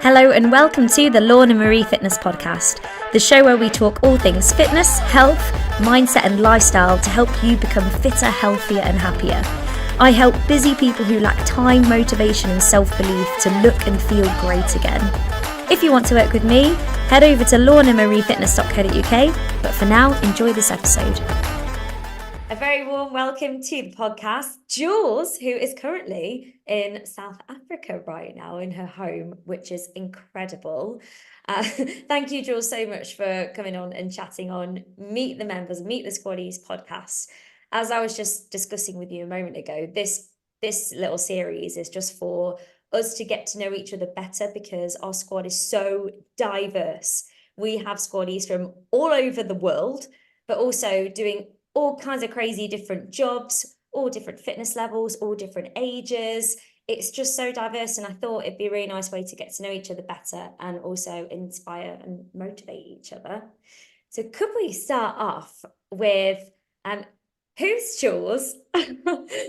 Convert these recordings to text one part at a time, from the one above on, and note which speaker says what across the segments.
Speaker 1: Hello and welcome to the Lorna Marie Fitness Podcast, the show where we talk all things fitness, health, mindset and lifestyle to help you become fitter, healthier and happier. I help busy people who lack time, motivation and self-belief to look and feel great again. If you want to work with me, head over to lornamariefitness.co.uk, but for now, enjoy this episode. A very warm welcome to the podcast, Jules, who is currently in South Africa right now in her home, which is incredible. Thank you, Jules, so much for coming on and chatting on Meet the Squaddies podcast. As I was just discussing with you a moment ago, this little series is just for us to get to know each other better because our squad is so diverse. We have squaddies from all over the world, but also doing all kinds of crazy different jobs, all different fitness levels, all different ages. It's just so diverse. And I thought it'd be a really nice way to get to know each other better and also inspire and motivate each other. So could we start off with, who's Jules?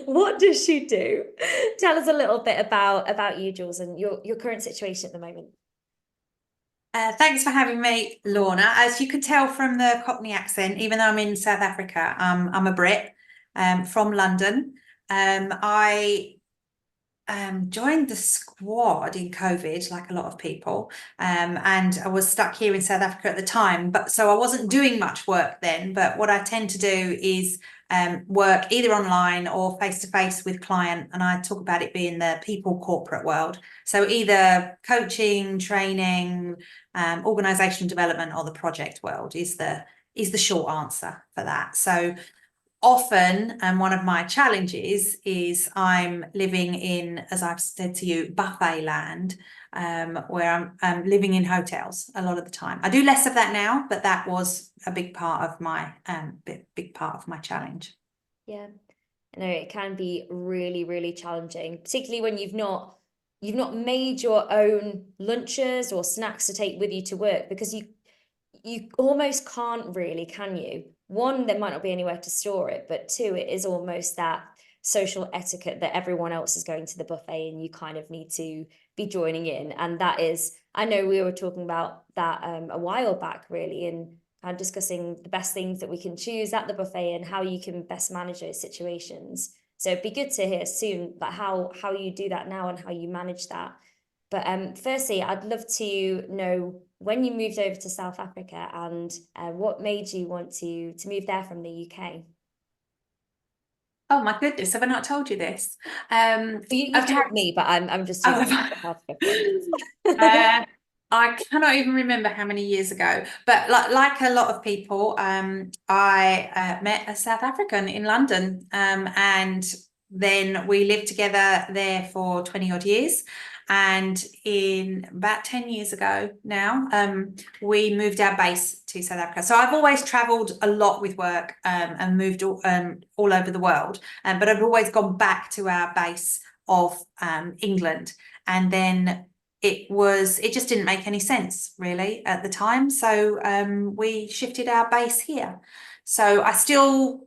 Speaker 1: What does she do? Tell us a little bit about you, Jules, and your current situation at the moment.
Speaker 2: Thanks for having me, Lorna. As you could tell from the Cockney accent, even though I'm in South Africa, I'm a Brit from London. I joined the squad in COVID, like a lot of people, and I was stuck here in South Africa at the time. But so I wasn't doing much work then. But what I tend to do is work either online or face to face with client, and I talk about it being the people corporate world. So either coaching, training, organizational development, or the project world is the short answer for that. So often, and one of my challenges is I'm living in, as I've said to you, buffet land, where I'm living in hotels a lot of the time. I do less of that now, but that was a big part of my challenge.
Speaker 1: Yeah, I know it can be really, really challenging, particularly when you've not made your own lunches or snacks to take with you to work, because you almost can't really, can you? One, there might not be anywhere to store it, but two, it is almost that social etiquette that everyone else is going to the buffet and you kind of need to be joining in. And that is, I know we were talking about that a while back, really, and discussing the best things that we can choose at the buffet and how you can best manage those situations. So it'd be good to hear soon like how you do that now and how you manage that. But firstly, I'd love to know when you moved over to South Africa and what made you want to move there from the UK.
Speaker 2: Oh my goodness, have I not told you this?
Speaker 1: You've told me, but I'm just too
Speaker 2: I cannot even remember how many years ago, but like a lot of people, I met a South African in London, and then we lived together there for 20 odd years. And in about 10 years ago now, we moved our base to South Africa. So I've always traveled a lot with work, and moved all over the world. But I've always gone back to our base of England. And then it just didn't make any sense really at the time. So we shifted our base here. So I still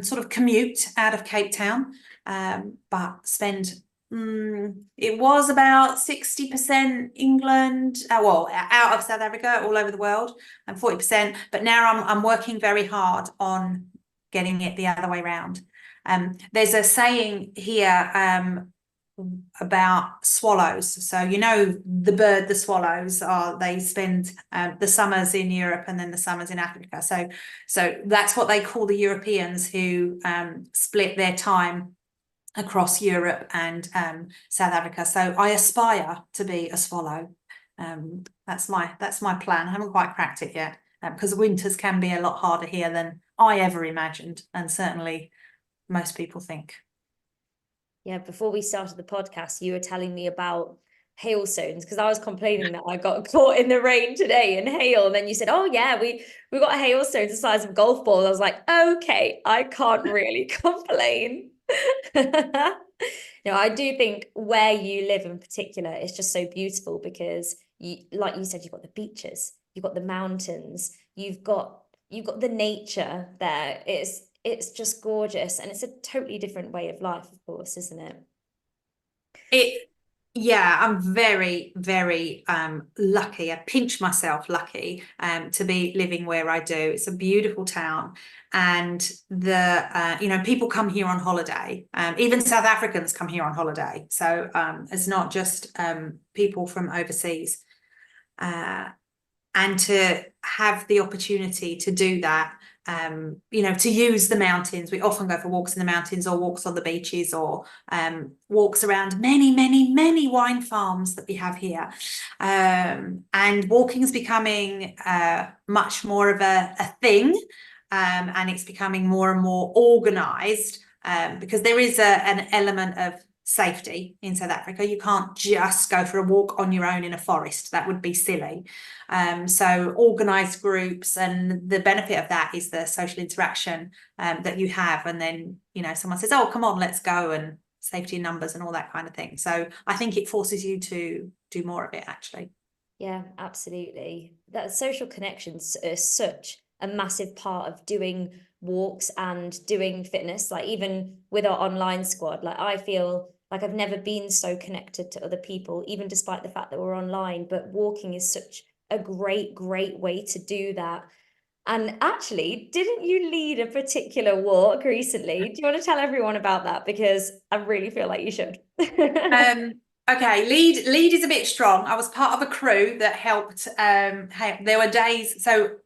Speaker 2: sort of commute out of Cape Town, but spend it was about 60% England, out of South Africa, all over the world, and 40%. But now I'm working very hard on getting it the other way around. There's a saying here about swallows. So you know the bird, the swallows they spend the summers in Europe and then the summers in Africa. So that's what they call the Europeans who split their time across Europe and South Africa. So I aspire to be a swallow. That's my plan. I haven't quite cracked it yet, because winters can be a lot harder here than I ever imagined, and certainly most people think.
Speaker 1: Yeah, before we started the podcast, you were telling me about hailstones because I was complaining that I got caught in the rain today in hail, and then you said, "Oh yeah, we got hailstones the size of golf balls." I was like, "Okay, I can't really complain." No, I do think where you live in particular is just so beautiful because you, like you said, you've got the beaches, you've got the mountains, you've got the nature there. It's just gorgeous, and it's a totally different way of life, of course, isn't it?
Speaker 2: Yeah, I'm very, very lucky. I pinch myself lucky to be living where I do. It's a beautiful town, and people come here on holiday. Even South Africans come here on holiday. So it's not just people from overseas. Uh, and to have the opportunity to do that, to use the mountains. We often go for walks in the mountains or walks on the beaches or walks around many, many, many wine farms that we have here. And walking is becoming much more of a thing, and it's becoming more and more organized, because there is an element of safety in South Africa. You can't just go for a walk on your own in a forest. That would be silly. So organized groups, and the benefit of that is the social interaction that you have. And then, someone says, oh, come on, let's go, and safety in numbers and all that kind of thing. So I think it forces you to do more of it, actually.
Speaker 1: Yeah, absolutely. That social connections are such a massive part of doing walks and doing fitness. Like even with our online squad, like I feel like I've never been so connected to other people, even despite the fact that we're online. But walking is such a great, great way to do that. And actually, didn't you lead a particular walk recently? Do you want to tell everyone about that? Because I really feel like you should.
Speaker 2: Um, okay, lead is a bit strong. I was part of a crew that helped. There were days. So,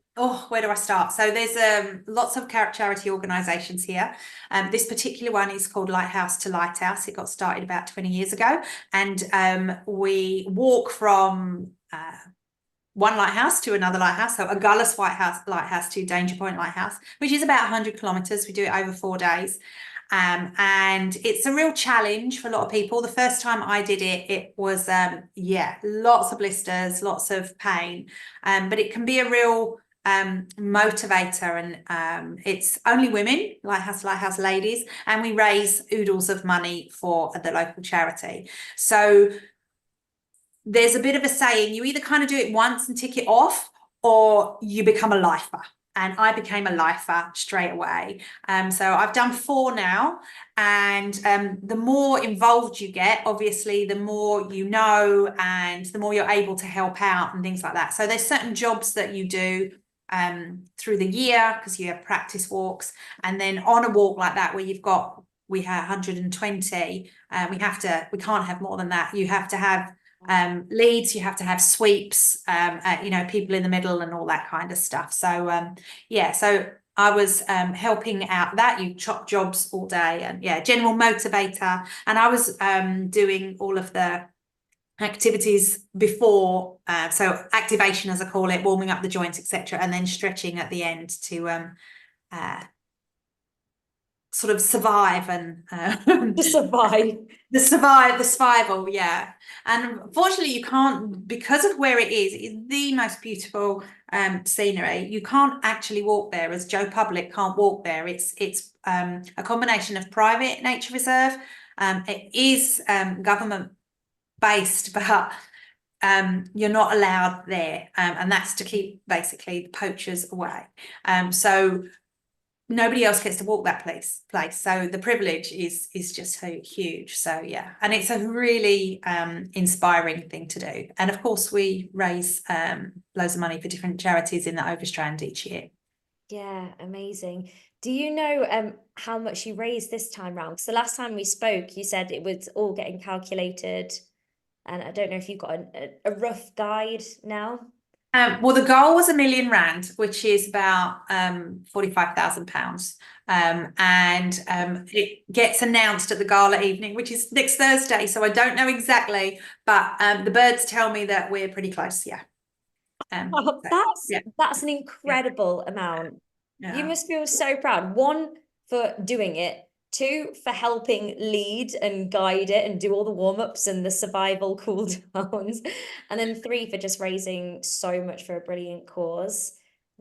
Speaker 2: where do I start? So there's lots of charity organisations here. This particular one is called Lighthouse to Lighthouse. It got started about 20 years ago, and we walk from one lighthouse to another lighthouse. So Agulhas lighthouse to Danger Point Lighthouse, which is about 100 kilometres. We do it over 4 days. And it's a real challenge for a lot of people. The first time I did it, it was, lots of blisters, lots of pain. But it can be a real motivator. And it's only women, Lighthouse ladies, and we raise oodles of money for the local charity. So there's a bit of a saying, you either kind of do it once and tick it off, or you become a lifer. And I became a lifer straight away. So I've done 4 now. And the more involved you get, obviously, the more you know, and the more you're able to help out and things like that. So there's certain jobs that you do through the year, because you have practice walks. And then on a walk like that, where we have 120, we can't have more than that. You have to have leads, you have to have sweeps, people in the middle and all that kind of stuff. So so I was helping out that. You chop jobs all day, and general motivator. And I was doing all of the activities before, so activation, as I call it, warming up the joints, etc., and then stretching at the end to sort of survive and
Speaker 1: To survive.
Speaker 2: the survival, yeah. And unfortunately, you can't, because of where it is. It's the most beautiful scenery. You can't actually walk there, as Joe Public can't walk there. It's a combination of private nature reserve. It is government based, but you're not allowed there, and that's to keep basically the poachers away. So nobody else gets to walk that place. So the privilege is just so huge. So yeah, and it's a really inspiring thing to do. And of course, we raise loads of money for different charities in the Overstrand each year.
Speaker 1: Yeah, amazing. Do you know how much you raised this time round? Because the last time we spoke, you said it was all getting calculated, and I don't know if you've got a rough guide now.
Speaker 2: Well, the goal was R1 million, which is about £45,000. And it gets announced at the gala evening, which is next Thursday. So I don't know exactly, but the birds tell me that we're pretty close. Yeah.
Speaker 1: Oh, that's an incredible amount. You
Speaker 2: Yeah.
Speaker 1: must feel so proud. 1, for doing it. 2, for helping lead and guide it and do all the warm-ups and the survival cool downs. And then 3, for just raising so much for a brilliant cause.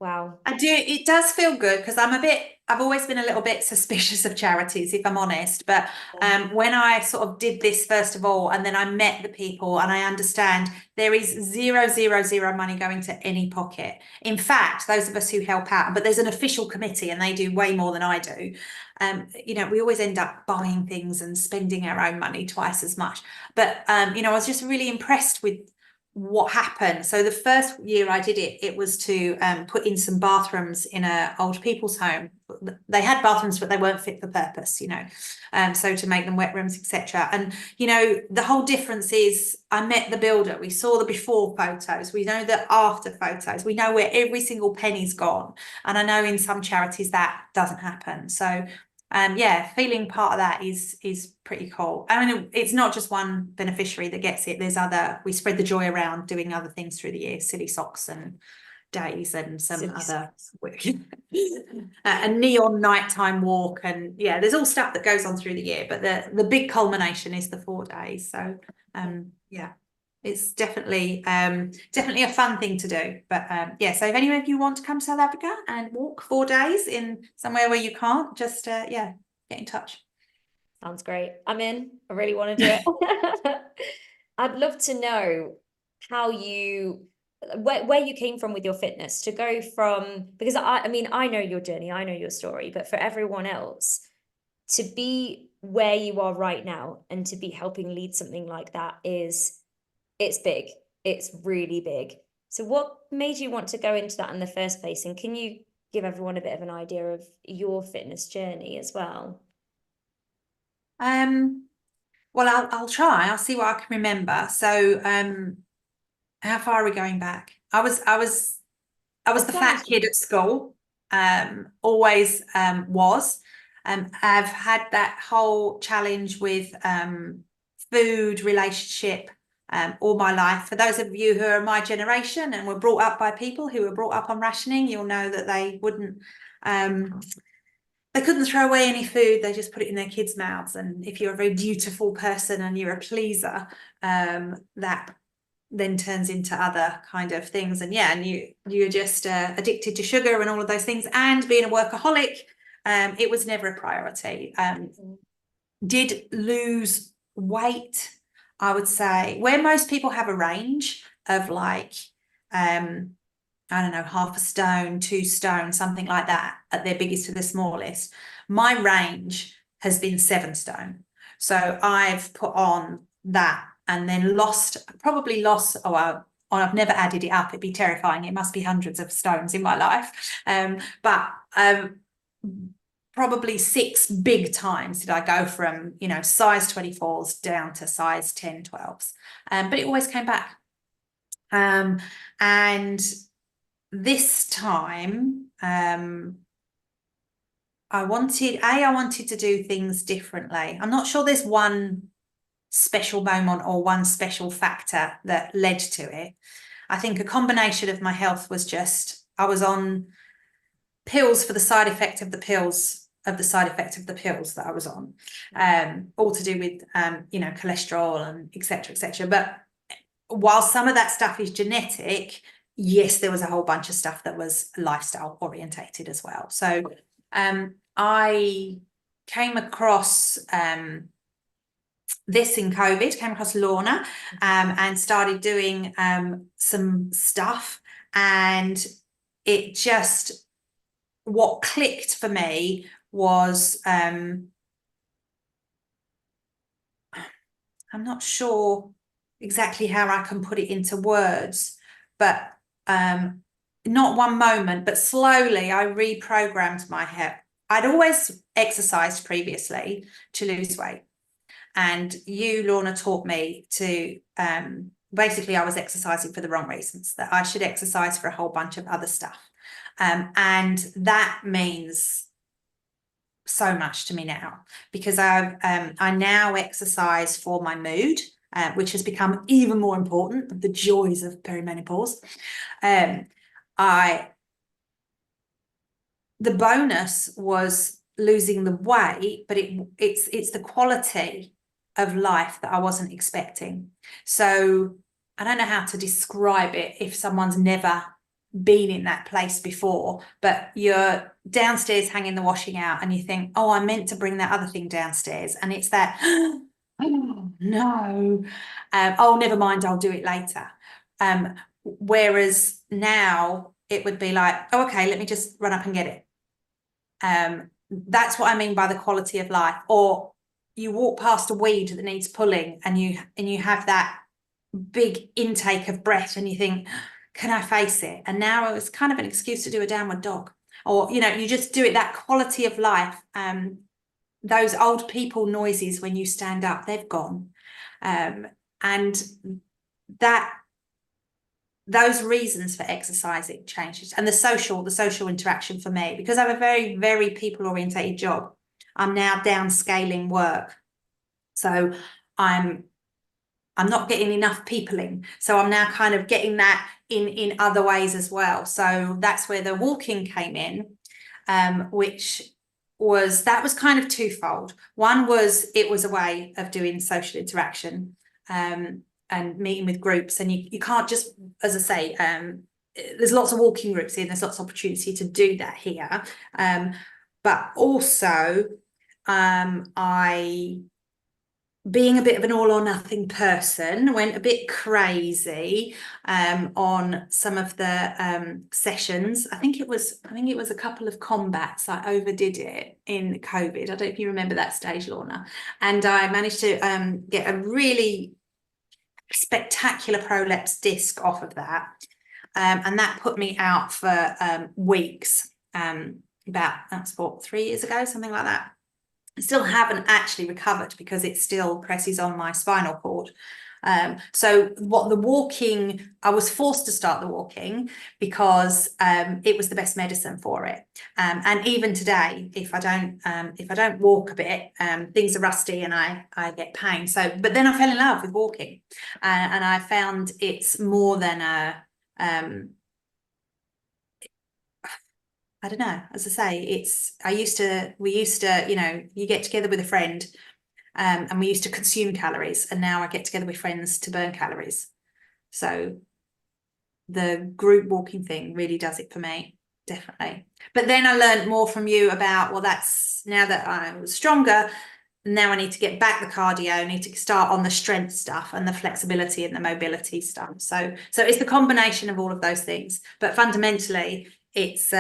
Speaker 1: Wow.
Speaker 2: I do. It does feel good because I've always been a little bit suspicious of charities, if I'm honest. But when I sort of did this first of all, and then I met the people and I understand there is zero, zero, zero money going to any pocket. In fact, those of us who help out, but there's an official committee and they do way more than I do. We always end up buying things and spending our own money twice as much. But I was just really impressed with what happened. So the first year I did it, it was to put in some bathrooms in a old people's home. They had bathrooms, but they weren't fit for purpose, so to make them wet rooms, etc. And the whole difference is I met the builder. We saw the before photos. We know the after photos. We know where every single penny's gone. And I know in some charities that doesn't happen. So feeling part of that is pretty cool. I mean, it's not just one beneficiary that gets it. We spread the joy around doing other things through the year, silly socks and days and some other a neon nighttime walk, and there's all stuff that goes on through the year, but the big culmination is the 4 days. So it's definitely a fun thing to do. But so if any of you want to come to South Africa and walk 4 days in somewhere where you can't, just get in touch.
Speaker 1: Sounds great. I'm in. I really want to do it. I'd love to know where you came from with your fitness to go from, because I mean, I know your journey, I know your story, but for everyone else to be where you are right now and to be helping lead something like that it's big. It's really big. So what made you want to go into that in the first place? And can you give everyone a bit of an idea of your fitness journey as well?
Speaker 2: Well, I'll try. I'll see what I can remember. So, how far are we going back? I was the fat kid at school. Always was. I've had that whole challenge with food relationship all my life. For those of you who are my generation and were brought up by people who were brought up on rationing, you'll know that they couldn't throw away any food. They just put it in their kids' mouths. And if you're a very dutiful person and you're a pleaser, that then turns into other kind of things. And you're just addicted to sugar and all of those things. And being a workaholic, it was never a priority. Did lose weight, I would say, where most people have a range of like, I don't know, 1/2 stone, 2 stone, something like that, at their biggest to the smallest. My range has been 7 stone. So I've put on that and then probably lost, I've never added it up. It'd be terrifying. It must be hundreds of stones in my life. But probably 6 big times did I go from, size 24s down to size 10, 12s. But it always came back. And this time, I wanted to do things differently. I'm not sure there's one special moment or one special factor that led to it. I think a combination of my health was just, I was on pills for the side effect of the pills that I was on, all to do with, cholesterol and et cetera. But while some of that stuff is genetic, yes, there was a whole bunch of stuff that was lifestyle orientated as well. So I came across this in COVID, came across Lorna and started doing some stuff. And it just, what clicked for me was, I'm not sure exactly how I can put it into words, but not one moment, but slowly I reprogrammed my head. I'd always exercised previously to lose weight. And you, Lorna, taught me to, basically I was exercising for the wrong reasons, that I should exercise for a whole bunch of other stuff. And that means so much to me now, because I now exercise for my mood, which has become even more important, the joys of perimenopause. The bonus was losing the weight, but it's the quality of life that I wasn't expecting. So I don't know how to describe it if someone's never been in that place before, but you're downstairs hanging the washing out and you think, oh, I meant to bring that other thing downstairs. And it's that, oh no, oh, never mind, I'll do it later. Whereas now it would be like, oh, okay, let me just run up and get it. That's what I mean by the quality of life. Or you walk past a weed that needs pulling and you have that big intake of breath and you think, can I face it? And now it's kind of an excuse to do a downward dog. Or, you just do it, that quality of life. Those old people noises when you stand up, they've gone. And those reasons for exercising changes, and the social interaction for me, because I have a very, very people orientated job. I'm now downscaling work. So I'm not getting enough peopling. So I'm now kind of getting that in other ways as well. So that's where the walking came in, which was kind of twofold. One was, it was a way of doing social interaction, and meeting with groups. And you can't just, as I say, there's lots of walking groups here, and there's lots of opportunity to do that here. But also, I, being a bit of an all or nothing person, went a bit crazy on some of the sessions. I think it was a couple of combats. I overdid it in COVID. I don't know if you remember that stage, Lorna. And I managed to get a really spectacular prolapse disc off of that. And that put me out for weeks. That's what, 3 years ago, something like that. I still haven't actually recovered because it still presses on my spinal cord. So I was forced to start the walking because it was the best medicine for it. And even today, if I don't walk a bit, things are rusty and I get pain. So, but then I fell in love with walking, and I found it's more than I don't know, as I say, we used to, you get together with a friend, and we used to consume calories, and now I get together with friends to burn calories. So the group walking thing really does it for me, definitely. But then I learned more from you about, well, that's now that I'm stronger, now I need to get back the cardio, I need to start on the strength stuff and the flexibility and the mobility stuff. So it's the combination of all of those things. But fundamentally, it's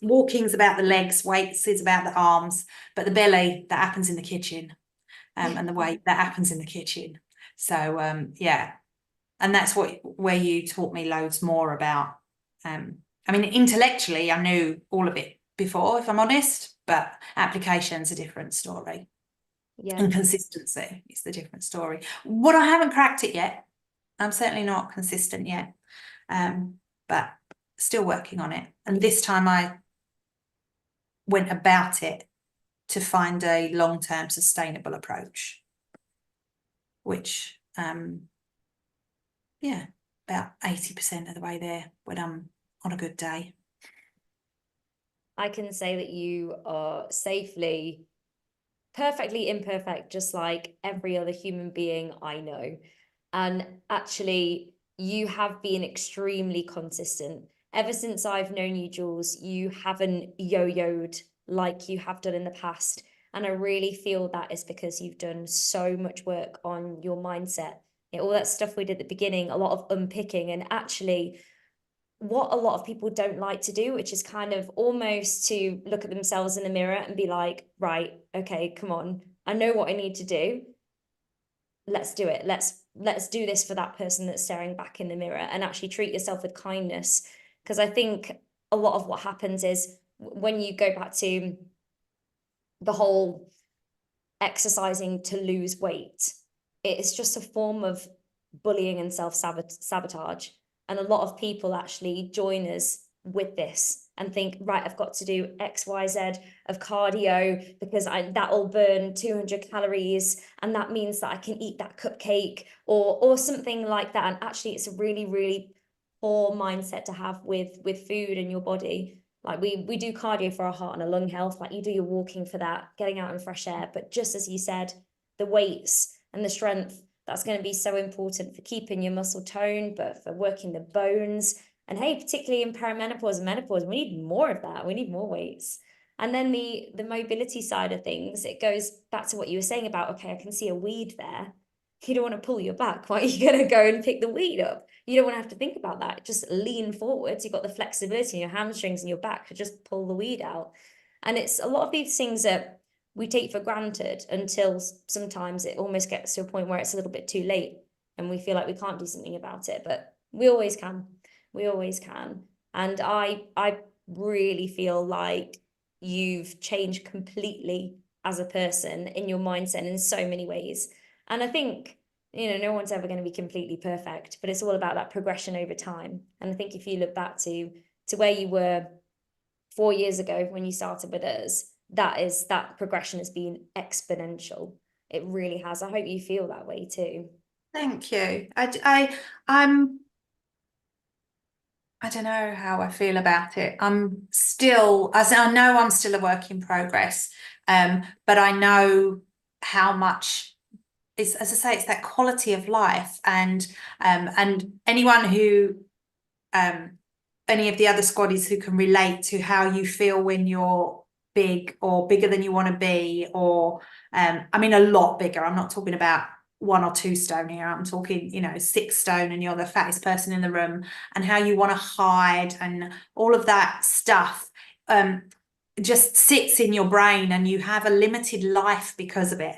Speaker 2: walking's about the legs, weights is about the arms, but the belly, that happens in the kitchen, and the weight, that happens in the kitchen. So yeah, and that's where you taught me loads more about. I mean, intellectually, I knew all of it before, if I'm honest, but application's a different story.
Speaker 1: Yeah.
Speaker 2: And consistency is the different story. What I haven't cracked it yet. I'm certainly not consistent yet, but still working on it. And this time I went about it to find a long-term sustainable approach, which yeah, about 80% of the way there when I'm on a good day.
Speaker 1: I can say that you are safely, perfectly imperfect, just like every other human being I know. And actually, you have been extremely consistent. Ever since I've known you, Jules, you haven't yo-yoed like you have done in the past. And I really feel that is because you've done so much work on your mindset. All that stuff we did at the beginning, a lot of unpicking, and actually what a lot of people don't like to do, which is kind of almost to look at themselves in the mirror and be like, right, okay, come on, I know what I need to do. Let's do it. Let's do this for that person that's staring back in the mirror, and actually treat yourself with kindness. Because I think a lot of what happens is when you go back to the whole exercising to lose weight, it's just a form of bullying and self-sabotage. And a lot of people actually join us with this and think, right, I've got to do X, Y, Z of cardio because that'll burn 200 calories. And that means that I can eat that cupcake or something like that. And actually, it's a really, really poor mindset to have with food and your body. Like we do cardio for our heart and our lung health, like you do your walking for that, getting out in fresh air. But just as you said, the weights and the strength, That's going to be so important for keeping your muscle tone, but for working the bones. And hey, particularly in perimenopause and menopause, we need more of that. We need more weights. And then the mobility side of things, it goes back to what you were saying about, okay, I can see a weed there. You don't want to pull your back. Why are you going to go and pick the weed up? You don't want to have to think about that. Just lean forwards. You've got the flexibility in your hamstrings and your back to just pull the weed out. And it's a lot of these things that we take for granted until sometimes it almost gets to a point where it's a little bit too late and we feel like we can't do something about it. But we always can. We always can. And I really feel like you've changed completely as a person in your mindset in so many ways. And I think, no one's ever going to be completely perfect, but it's all about that progression over time. And I think if you look back to where you were 4 years ago when you started with us, that progression has been exponential. It really has. I hope you feel that way too.
Speaker 2: Thank you. I don't know how I feel about it. I'm still, as I know, I'm still a work in progress. But I know how much it's, as I say, it's that quality of life, and anyone who any of the other squaddies who can relate to how you feel when you're big or bigger than you want to be, or I mean a lot bigger. I'm not talking about 1 or 2 stone here. I'm talking, 6 stone and you're the fattest person in the room, and how you want to hide and all of that stuff just sits in your brain, and you have a limited life because of it.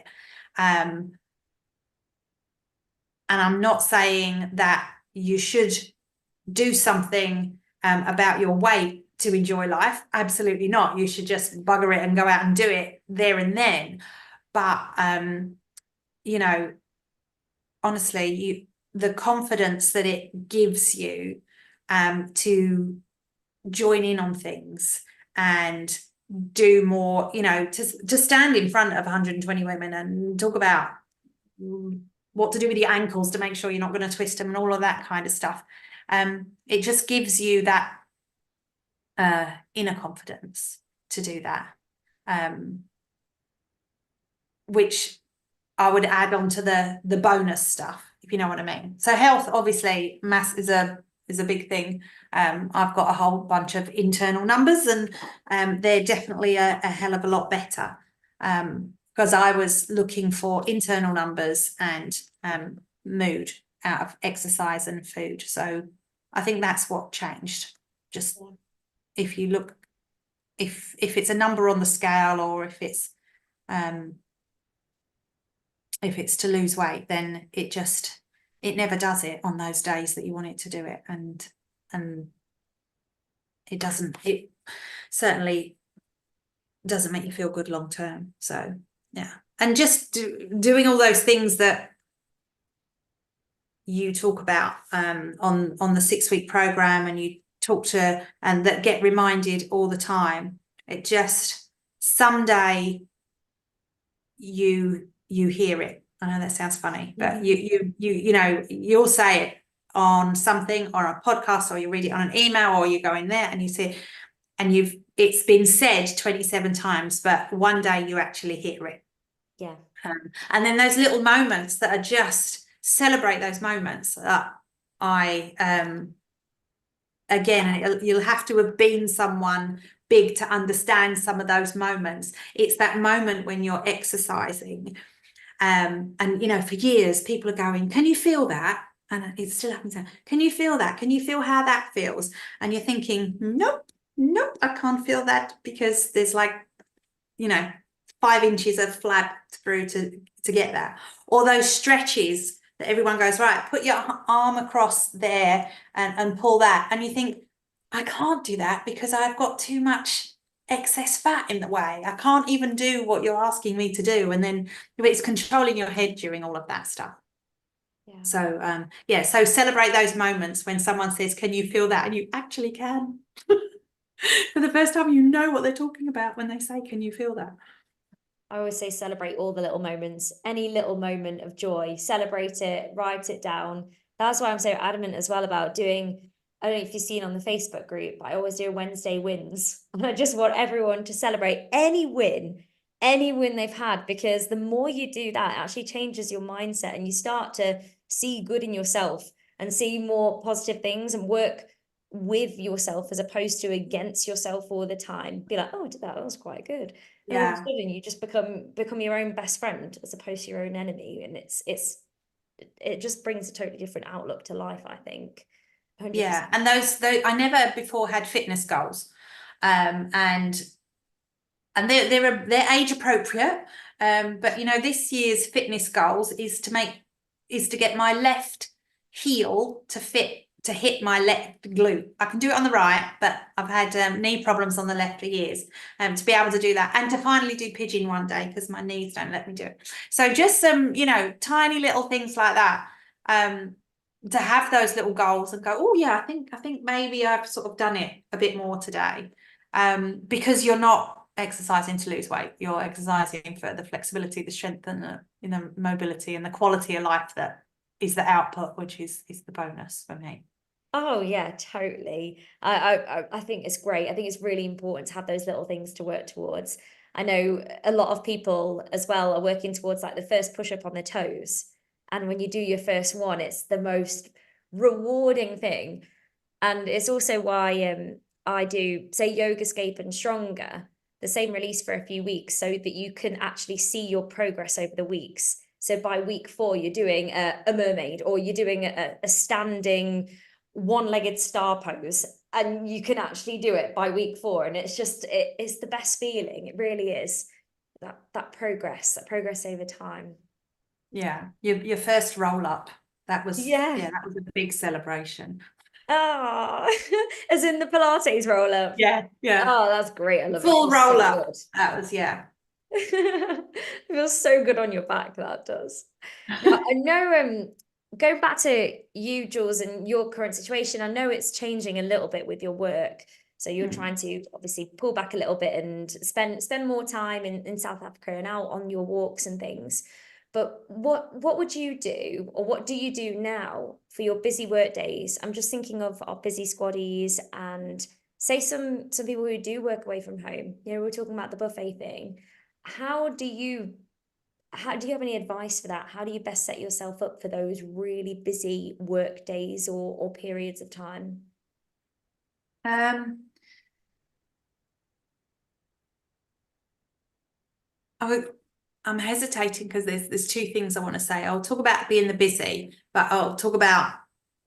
Speaker 2: And I'm not saying that you should do something about your weight to enjoy life. Absolutely not. You should just bugger it and go out and do it there and then. But honestly, the confidence that it gives you to join in on things and do more, to stand in front of 120 women and talk about what to do with your ankles to make sure you're not going to twist them and all of that kind of stuff. It just gives you that inner confidence to do that, which I would add on to the bonus stuff, if you know what I mean. So health, obviously, mass is a big thing. I've got a whole bunch of internal numbers, and they're definitely a hell of a lot better, because I was looking for internal numbers and mood out of exercise and food. So I think that's what changed. Just if you look, if it's a number on the scale, or if it's to lose weight, then it never does it on those days that you want it to do it, and it certainly doesn't make you feel good long term. So yeah, and just doing all those things that you talk about on the 6-week program, and you talk to, and that get reminded all the time. It just, someday you hear it. I know that sounds funny, but you'll say it on something, or a podcast, or you read it on an email, or you go in there and you see it, and it's been said 27 times, but one day you actually hear it.
Speaker 1: Yeah.
Speaker 2: And then those little moments that are just, celebrate those moments. Again, you'll have to have been someone big to understand some of those moments. It's that moment when you're exercising, and for years people are going, can you feel that? And it still happens. Can you feel that? Can you feel how that feels? And you're thinking, nope, I can't feel that, because there's 5 inches of flab through to get that. Or those stretches that everyone goes, right, put your arm across there and pull that. And you think, I can't do that because I've got too much excess fat in the way. I can't even do what you're asking me to do. And then it's controlling your head during all of that stuff. Yeah. So, so celebrate those moments when someone says, can you feel that? And you actually can. For the first time, you know what they're talking about when they say, can you feel that?
Speaker 1: I always say celebrate all the little moments, any little moment of joy, celebrate it, write it down. That's why I'm so adamant as well about doing, I don't know if you've seen on the Facebook group, but I always do Wednesday wins. And I just want everyone to celebrate any win, any win they've had, because the more you do that, it actually changes your mindset and you start to see good in yourself and see more positive things and work with yourself as opposed to against yourself all the time. Be like, oh, I did that, that was quite good. And all of a
Speaker 2: Yeah.
Speaker 1: sudden you just become your own best friend as opposed to your own enemy. And it just brings a totally different outlook to life, I think. 100%.
Speaker 2: Yeah. And those I never before had fitness goals. And they're age appropriate. But you know, this year's fitness goals is to get my left heel to hit my left glute. I can do it on the right, but I've had knee problems on the left for years. To be able to do that and to finally do pigeon one day because my knees don't let me do it. So just some, you know, tiny little things like that. To have those little goals and go, oh yeah, I think maybe I've sort of done it a bit more today. Because you're not exercising to lose weight, you're exercising for the flexibility, the strength, and the mobility and the quality of life that is the output, which is the bonus for me.
Speaker 1: Oh yeah, totally. I think it's great. I think it's really important to have those little things to work towards. I know a lot of people as well are working towards like the first push up on their toes. And when you do your first one, it's the most rewarding thing. And it's also why I do say yoga scape and stronger, the same release for a few weeks so that you can actually see your progress over the weeks. So by week 4, you're doing a mermaid or you're doing a standing one-legged star pose, and you can actually do it by week 4. And it's the best feeling. It really is that progress over time.
Speaker 2: Yeah, your first roll up, that was
Speaker 1: Yeah.
Speaker 2: that was a big celebration.
Speaker 1: Ah, as in the Pilates roll up.
Speaker 2: Yeah,
Speaker 1: Oh, that's great. I love it. It
Speaker 2: full
Speaker 1: feels so
Speaker 2: roll up.
Speaker 1: good.
Speaker 2: That was yeah.
Speaker 1: It feels so good on your back, that does. Now, I know, going back to you, Jules, and your current situation, I know it's changing a little bit with your work. So you're trying to obviously pull back a little bit and spend more time in South Africa and out on your walks and things. But what would you do, or what do you do now for your busy work days? I'm just thinking of our busy squaddies and say some people who do work away from home. You know, we're talking about the buffet thing. How do you have any advice for that? How do you best set yourself up for those really busy work days or periods of time?
Speaker 2: Um, I'm hesitating because there's two things I want to say. I'll talk about being the busy, but I'll talk about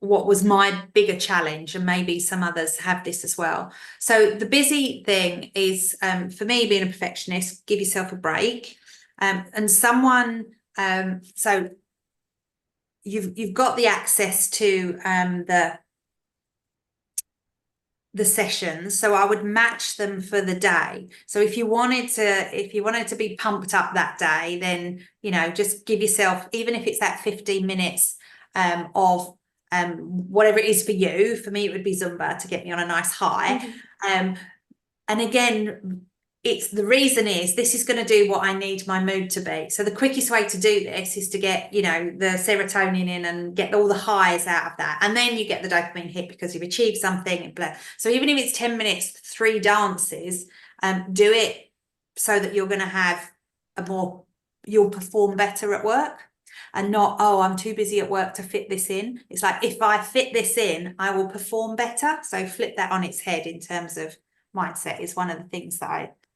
Speaker 2: what was my bigger challenge, and maybe some others have this as well. So the busy thing is, for me, being a perfectionist, give yourself a break. And someone, so you've got the access to the sessions, so I would match them for the day. So if you wanted to be pumped up that day, then you know, just give yourself, even if it's that 15 minutes of whatever it is for you. For me, it would be Zumba to get me on a nice high. And again, it's the reason is this is going to do what I need my mood to be. So the quickest way to do this is to get, you know, the serotonin in and get all the highs out of that. And then you get the dopamine hit because you've achieved something and blah. So even if it's 10 minutes, 3 dances, do it so that you're going to have you'll perform better at work. And not, oh, I'm too busy at work to fit this in. It's like, if I fit this in, I will perform better. So flip that on its head in terms of mindset is one of the things that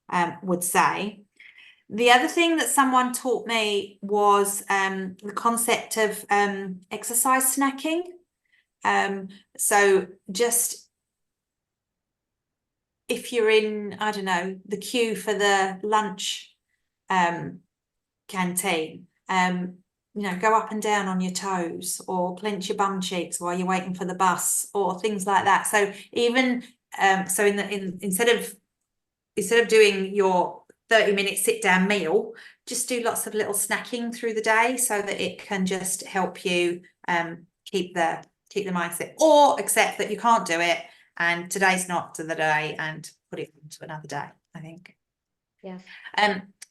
Speaker 2: I would say. The other thing that someone taught me was the concept of exercise snacking. So just if you're in, I don't know, the queue for the lunch canteen, you know, go up and down on your toes or clench your bum cheeks while you're waiting for the bus or things like that. So even so instead of doing your 30-minute sit down meal, just do lots of little snacking through the day so that it can just help you keep the mindset, or accept that you can't do it and today's not the day and put it into another day, I think.
Speaker 1: Yeah.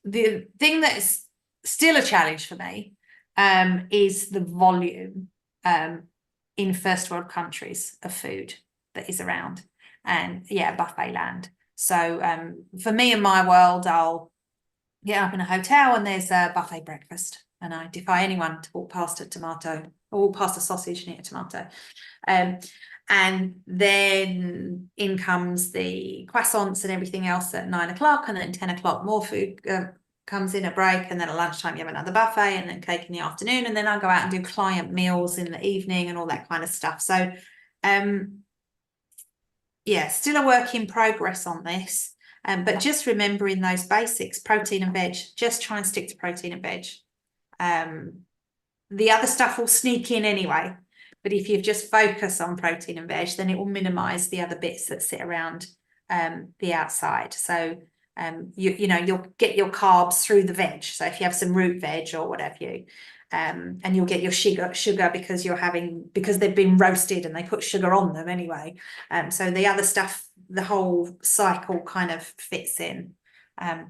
Speaker 2: The thing that is still a challenge for me is the volume in first world countries of food that is around, and buffet land. So for me in my world, I'll get up in a hotel and there's a buffet breakfast, and I defy anyone to walk past a tomato or walk past a sausage near a tomato. And then in comes the croissants and everything else at 9 o'clock, and then 10 o'clock more food comes in at break, and then at lunchtime you have another buffet, and then cake in the afternoon, and then I go out and do client meals in the evening and all that kind of stuff. So yeah, still a work in progress on this. But just remembering those basics, protein and veg, just try and stick to protein and veg. The other stuff will sneak in anyway, but if you just focus on protein and veg, then it will minimize the other bits that sit around the outside. So you know, you'll get your carbs through the veg. So if you have some root veg or whatever you, and you'll get your sugar because they've been roasted and they put sugar on them anyway. So the other stuff, the whole cycle kind of fits in. And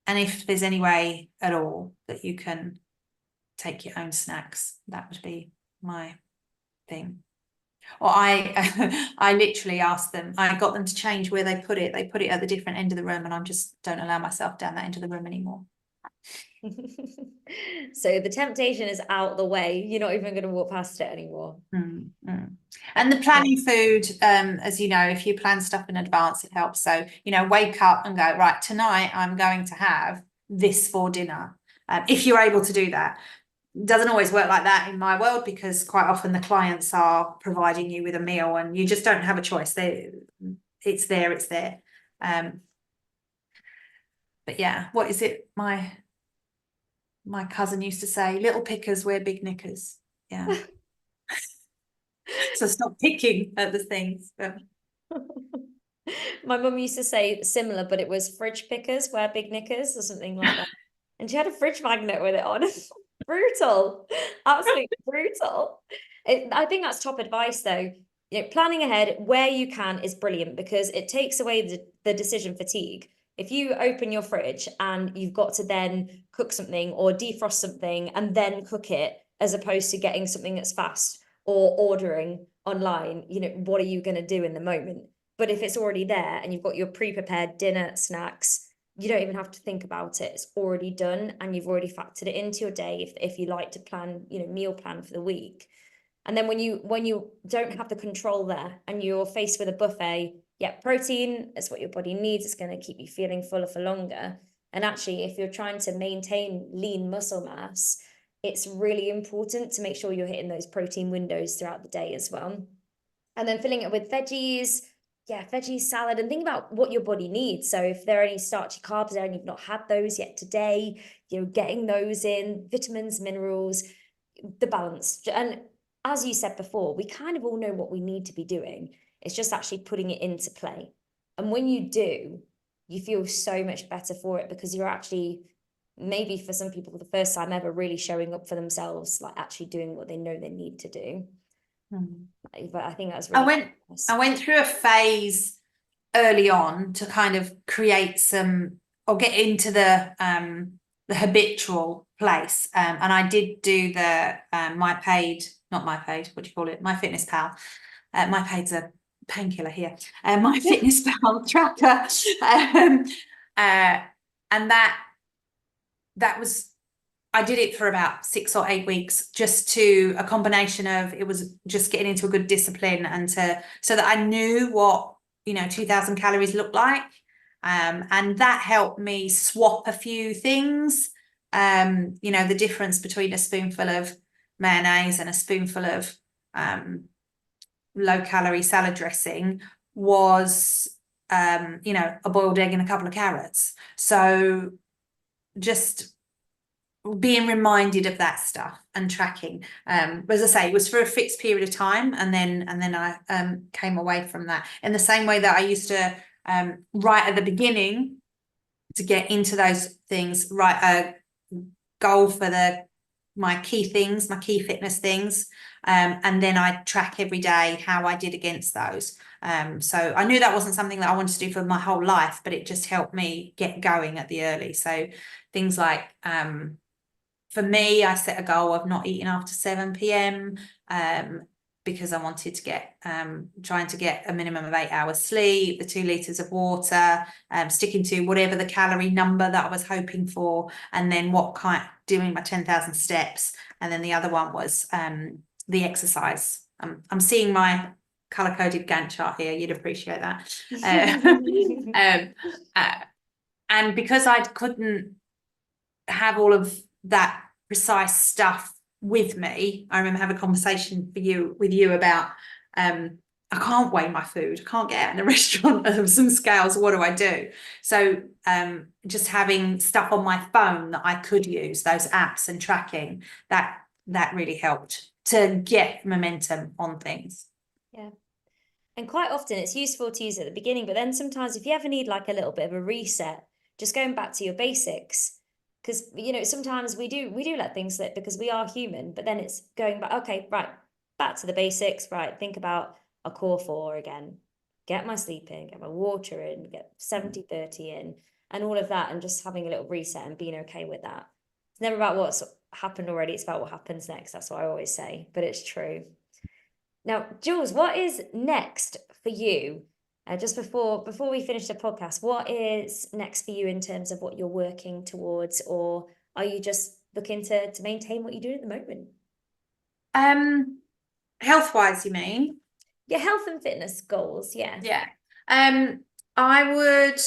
Speaker 2: if there's any way at all that you can take your own snacks, that would be my thing. Or I literally asked them, I got them to change where they put it. They put it at the different end of the room, and I just don't allow myself down that end of the room anymore.
Speaker 1: So the temptation is out the way. You're not even going to walk past it anymore.
Speaker 2: And the planning food, as you know, if you plan stuff in advance, it helps. So, you know, wake up and go, right, tonight I'm going to have this for dinner. If you're able to do that. Doesn't always work like that in my world, because quite often the clients are providing you with a meal and you just don't have a choice. It's there. But yeah, what is it? My cousin used to say, little pickers wear big knickers. Yeah. So stop picking at the things.
Speaker 1: My mum used to say similar, but it was fridge pickers wear big knickers or something like that. And she had a fridge magnet with it on. Brutal, absolutely brutal. I think that's top advice though. You know, planning ahead where you can is brilliant, because it takes away the decision fatigue. If you open your fridge and you've got to then cook something or defrost something and then cook it, as opposed to getting something that's fast or ordering online, you know, what are you going to do in the moment? But if it's already there and you've got your pre-prepared dinner snacks, you don't even have to think about it. It's already done, and you've already factored it into your day if you like to plan, you know, meal plan for the week. And then when you don't have the control there and you're faced with a buffet, yeah, protein is what your body needs. It's going to keep you feeling fuller for longer. And actually, if you're trying to maintain lean muscle mass, it's really important to make sure you're hitting those protein windows throughout the day as well. And then filling it with veggies, yeah, veggie salad, and think about what your body needs. So if there are any starchy carbs there and you've not had those yet today, you know, getting those in, vitamins, minerals, the balance. And as you said before, we kind of all know what we need to be doing. It's just actually putting it into play. And when you do, you feel so much better for it, because you're actually, maybe for some people, the first time ever really showing up for themselves, like actually doing what they know they need to do. But I think that's really
Speaker 2: I went through a phase early on to kind of create some, or get into the habitual place. And I did do the my Fitness Pal. My paid's a painkiller here. My Fitness Pal tracker. And that was, I did it for about 6 or 8 weeks, just to a combination of, it was just getting into a good discipline, and so that I knew what, you know, 2,000 calories looked like. And that helped me swap a few things. You know, the difference between a spoonful of mayonnaise and a spoonful of low calorie salad dressing was, you know, a boiled egg and a couple of carrots. So just being reminded of that stuff and tracking. As I say, it was for a fixed period of time, and then I came away from that. In the same way that I used to right at the beginning, to get into those things, write a goal for my key things, my key fitness things, and then I track every day how I did against those. So I knew that wasn't something that I wanted to do for my whole life, but it just helped me get going at the early. So things like, for me, I set a goal of not eating after 7 p.m. because I wanted to get trying to get a minimum of 8 hours sleep, the 2 liters of water, sticking to whatever the calorie number that I was hoping for, and then doing my 10,000 steps. And then the other one was the exercise. I'm seeing my color-coded Gantt chart here. You'd appreciate that. And because I couldn't have all of that precise stuff with me, I remember having a conversation with you about I can't weigh my food, I can't get out in a restaurant of some scales, what do I do? So just having stuff on my phone that I could use, those apps and tracking, that really helped to get momentum on things.
Speaker 1: Yeah. And quite often it's useful to use at the beginning, but then sometimes if you ever need like a little bit of a reset, just going back to your basics, because sometimes we do let things slip because we are human, but then it's going back, okay, right, back to the basics, right, think about a core 4 again, get my sleep in, get my water in, get 70-30 in, and all of that, and just having a little reset and being okay with that. It's never about what's happened already, it's about what happens next. That's what I always say, but it's true. Now, Jules, what is next for you? Just before we finish the podcast, what is next for you in terms of what you're working towards, or are you just looking to maintain what you do at the moment?
Speaker 2: Health-wise, you mean?
Speaker 1: Yeah, health and fitness goals, yeah.
Speaker 2: Yeah. I would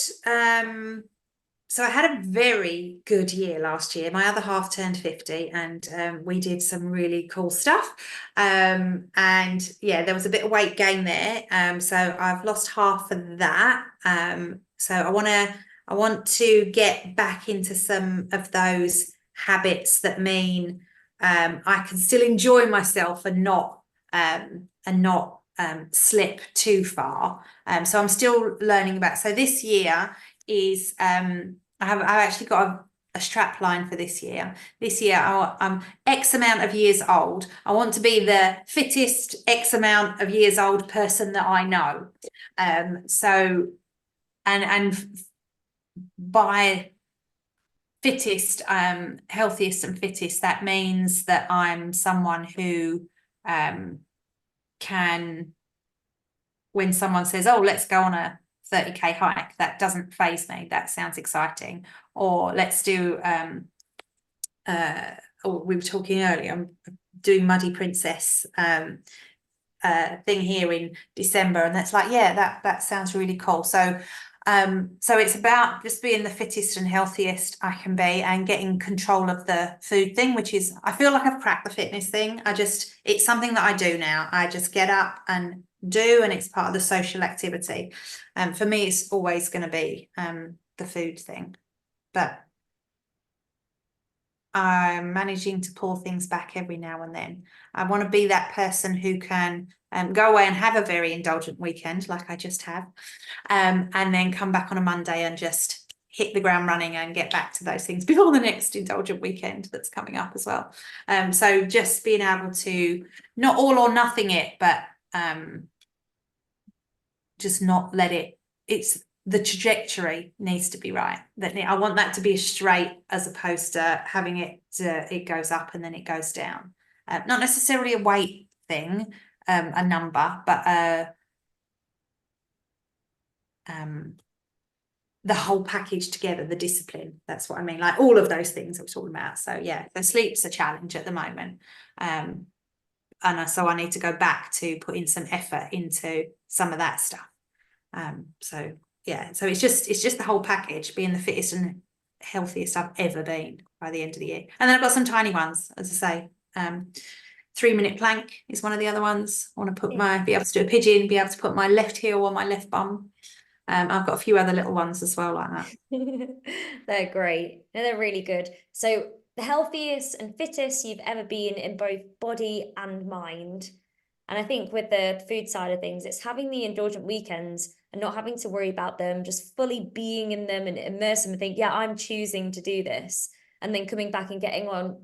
Speaker 2: so I had a very good year last year. My other half turned 50 and we did some really cool stuff. And yeah, there was a bit of weight gain there. So I've lost half of that. So I want to get back into some of those habits that mean I can still enjoy myself and not slip too far. So I'm still learning about. So this year is I've actually got a strap line for this year. This year I'm X amount of years old. I want to be the fittest X amount of years old person that I know. So and by fittest, healthiest and fittest, that means that I'm someone who can, when someone says, oh, let's go on a 30k hike, that doesn't faze me. That sounds exciting. Or let's do we were talking earlier, I'm doing Muddy Princess thing here in December, and that's like, yeah, that sounds really cool. So it's about just being the fittest and healthiest I can be and getting control of the food thing, which is, I feel like I've cracked the fitness thing. It's something that I do now. I just get up and do, and it's part of the social activity. For me, it's always going to be the food thing, but I'm managing to pull things back every now and then. I want to be that person who can go away and have a very indulgent weekend like I just have, and then come back on a Monday and just hit the ground running and get back to those things before the next indulgent weekend that's coming up as well. So just being able to not all or nothing it, but just not let it's the trajectory needs to be right. That I want that to be straight, as opposed to having it goes up and then it goes down. Not necessarily a weight thing, a number, but the whole package together, the discipline. That's what I mean. Like all of those things I was talking about. So yeah, the sleep's a challenge at the moment. And so I need to go back to putting some effort into some of that stuff. So yeah, so it's just the whole package, being the fittest and healthiest I've ever been by the end of the year. And then I've got some tiny ones, as I say. 3-minute plank is one of the other ones. I want to be able to do a pigeon, be able to put my left heel on my left bum. I've got a few other little ones as well like that.
Speaker 1: They're great. They're really good. So the healthiest and fittest you've ever been in both body and mind. And I think with the food side of things, it's having the indulgent weekends and not having to worry about them, just fully being in them and immerse them and think, yeah, I'm choosing to do this. And then coming back and getting on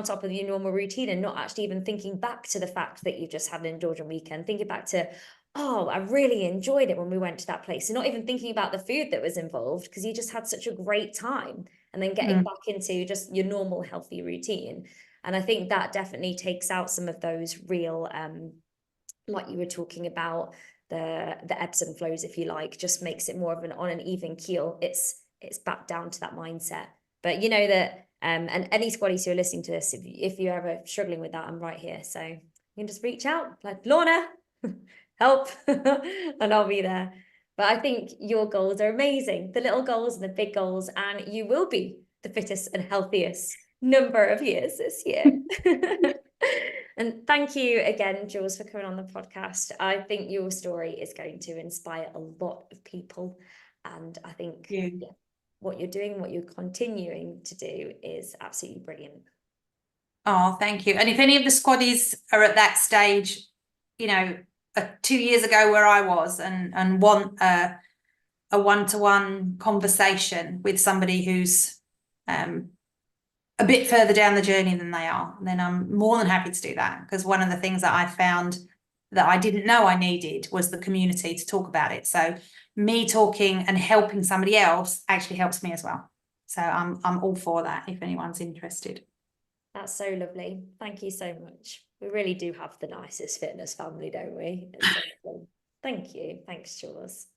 Speaker 1: top of your normal routine and not actually even thinking back to the fact that you just had an indulgent weekend, thinking back to, oh, I really enjoyed it when we went to that place. And not even thinking about the food that was involved because you just had such a great time. And then getting back into just your normal healthy routine. And I think that definitely takes out some of those real like you were talking about, the ebbs and flows, if you like, just makes it more of an on an even keel. It's back down to that mindset. But you know that, and any squaddies who are listening to this, if you're ever struggling with that, I'm right here. So you can just reach out, like, Lorna, help, and I'll be there. But I think your goals are amazing, the little goals and the big goals, and you will be the fittest and healthiest number of years this year. And thank you again, Jules, for coming on the podcast. I think your story is going to inspire a lot of people. And I think what you're doing, what you're continuing to do is absolutely brilliant.
Speaker 2: Oh, thank you. And if any of the squaddies are at that stage, you know, 2 years ago where I was, and want a one-to-one conversation with somebody who's a bit further down the journey than they are, then I'm more than happy to do that. Because one of the things that I found that I didn't know I needed was the community to talk about it. So me talking and helping somebody else actually helps me as well. So I'm all for that if anyone's interested.
Speaker 1: That's so lovely. Thank you so much. We really do have the nicest fitness family, don't we? Thank you. Thanks, Jules.